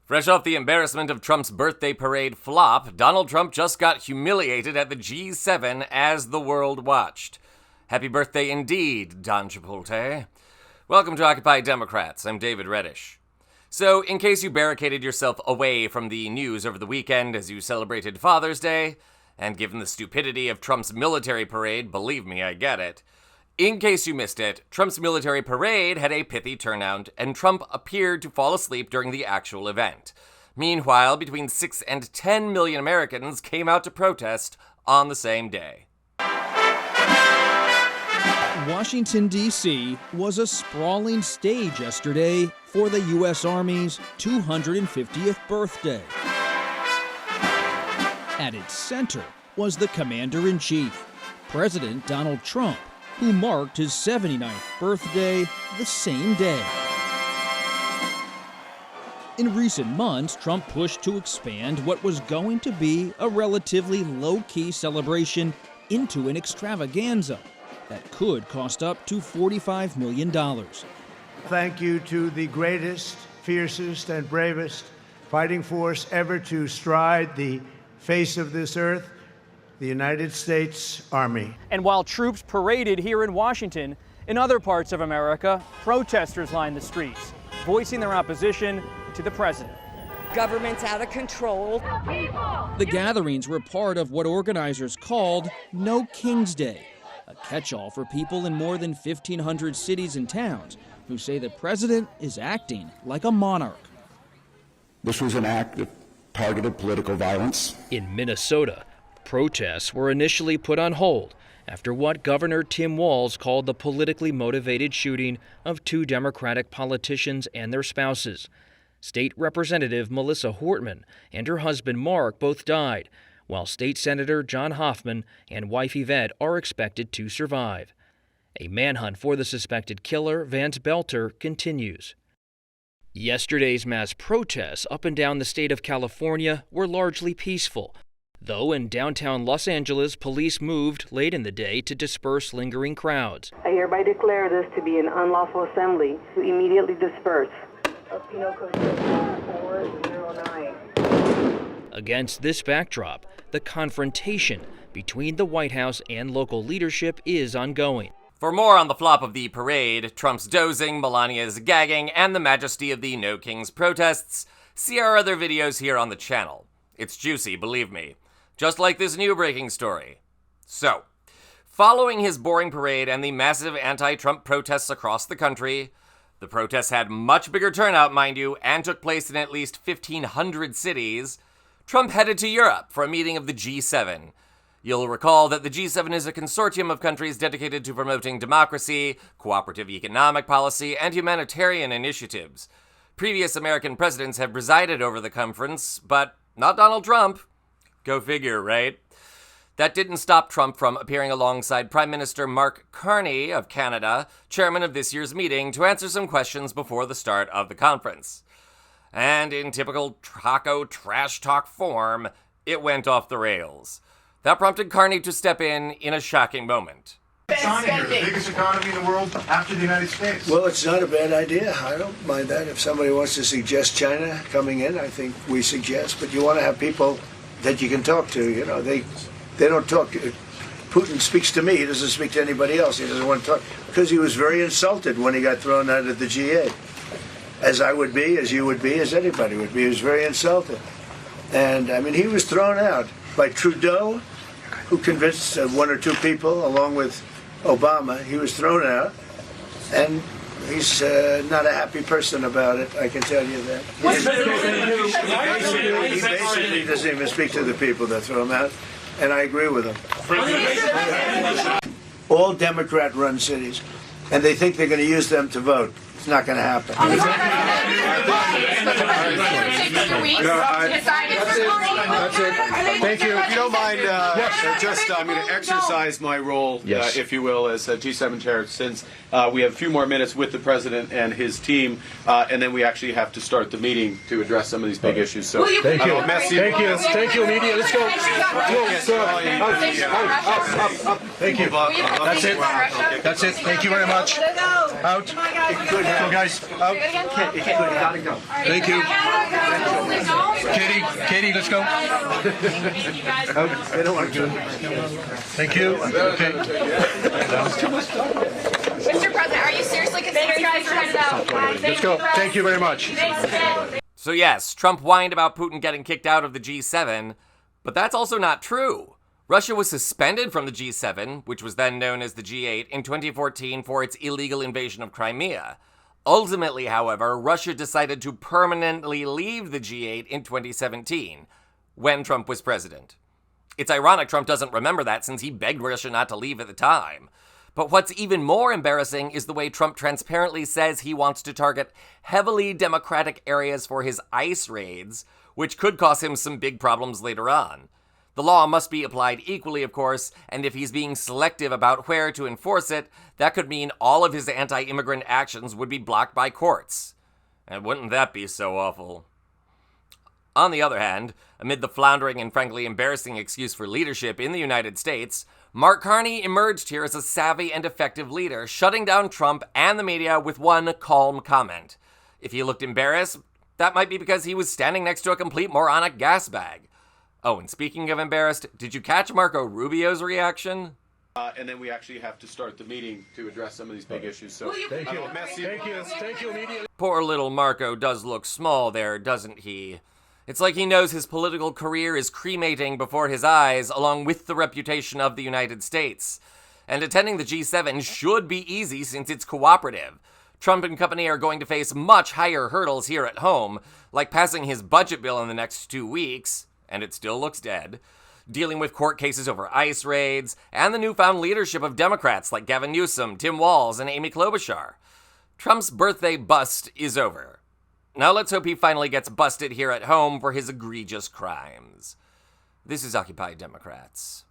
Fresh off the embarrassment of Trump's birthday parade flop, Donald Trump just got humiliated at the G7 as the world watched. Happy birthday indeed, Don Chipotle. Welcome to Occupy Democrats. I'm David Reddish. So, in case you barricaded yourself away from the news over the weekend as you celebrated Father's Day, and given the stupidity of Trump's military parade, believe me, I get it. In case you missed it, Trump's military parade had a pithy turnout, and Trump appeared to fall asleep during the actual event. Meanwhile, between 6 and 10 million Americans came out to protest on the same day. Washington, D.C. was a sprawling stage yesterday for the U.S. Army's 250th birthday. At its center was the Commander-in-Chief, President Donald Trump, who marked his 79th birthday the same day. In recent months, Trump pushed to expand what was going to be a relatively low-key celebration into an extravaganza that could cost up to $45 million. Thank you to the greatest, fiercest, and bravest fighting force ever to stride the face of this earth, the United States Army. And while troops paraded here in Washington, in other parts of America, protesters lined the streets, voicing their opposition to the president. Government's out of control. The gatherings were part of what organizers called No King's Day, a catch-all for people in more than 1,500 cities and towns who say the president is acting like a monarch. This was an act of targeted political violence. In Minnesota, protests were initially put on hold after what Governor Tim Walz called the politically motivated shooting of two Democratic politicians and their spouses. State Representative Melissa Hortman and her husband Mark both died, while State Senator John Hoffman and wife Yvette are expected to survive. A manhunt for the suspected killer, Vance Belter, continues. Yesterday's mass protests up and down the state of California were largely peaceful, though in downtown Los Angeles, police moved late in the day to disperse lingering crowds. I hereby declare this to be an unlawful assembly to immediately disperse. Penal Code 409. Against this backdrop, the confrontation between the White House and local leadership is ongoing. For more on the flop of the parade, Trump's dozing, Melania's gagging, and the majesty of the No Kings protests, see our other videos here on the channel. It's juicy, believe me. Just like this new breaking story. So, following his boring parade and the massive anti-Trump protests across the country, the protests had much bigger turnout, mind you, and took place in at least 1,500 cities, Trump headed to Europe for a meeting of the G7. You'll recall that the G7 is a consortium of countries dedicated to promoting democracy, cooperative economic policy, and humanitarian initiatives. Previous American presidents have presided over the conference, but not Donald Trump. Go figure, right? That didn't stop Trump from appearing alongside Prime Minister Mark Carney of Canada, chairman of this year's meeting, to answer some questions before the start of the conference. And in typical taco trash talk form, it went off the rails. That prompted Carney to step in a shocking moment. China here, the biggest economy in the world after the United States. Well, it's not a bad idea. I don't mind that. If somebody wants to suggest China coming in, I think we suggest. But you want to have people that you can talk to. You know, they don't talk. Putin speaks to me. He doesn't speak to anybody else. He doesn't want to talk because he was very insulted when he got thrown out of the G8. As I would be, as you would be, as anybody would be. He was very insulted. And, I mean, he was thrown out by Trudeau, who convinced one or two people, along with Obama. He was thrown out, and he's not a happy person about it, I can tell you that. He basically doesn't even speak to the people that throw him out, and I agree with him. All Democrat-run cities, and they think they're going to use them to vote. It's not going to happen. That's it. Thank you. If you don't mind, I'm going to exercise my role, if you will, as G7 chair, since we have a few more minutes with the president and his team, and then we actually have to start the meeting to address some of these big issues. So, thank you. Thank you, media. Let's go. Thank you. That's it. That's it. Thank you very much. Out. Go, guys. Out. Thank you. Katie, let's go. They don't want to. Thank you. Okay. Mr. President, are you seriously considering guys are headed out? Let's go. Thank you very much. So yes, Trump whined about Putin getting kicked out of the G7, but that's also not true. Russia was suspended from the G7, which was then known as the G8, in 2014 for its illegal invasion of Crimea. Ultimately, however, Russia decided to permanently leave the G8 in 2017, when Trump was president. It's ironic Trump doesn't remember that since he begged Russia not to leave at the time. But what's even more embarrassing is the way Trump transparently says he wants to target heavily democratic areas for his ICE raids, which could cause him some big problems later on. The law must be applied equally, of course, and if he's being selective about where to enforce it, that could mean all of his anti-immigrant actions would be blocked by courts. And wouldn't that be so awful? On the other hand, amid the floundering and frankly embarrassing excuse for leadership in the United States, Mark Carney emerged here as a savvy and effective leader, shutting down Trump and the media with one calm comment. If he looked embarrassed, that might be because he was standing next to a complete moronic gas bag. Oh, and speaking of embarrassed, did you catch Marco Rubio's reaction? And then we actually have to start the meeting to address some of these big issues. So Thank you, immediately. Poor little Marco does look small there, doesn't he? It's like he knows his political career is cremating before his eyes, along with the reputation of the United States. And attending the G7 should be easy since it's cooperative. Trump and company are going to face much higher hurdles here at home, like passing his budget bill in the next 2 weeks, and it still looks dead, dealing with court cases over ICE raids, and the newfound leadership of Democrats like Gavin Newsom, Tim Walz, and Amy Klobuchar. Trump's birthday bust is over. Now let's hope he finally gets busted here at home for his egregious crimes. This is Occupy Democrats.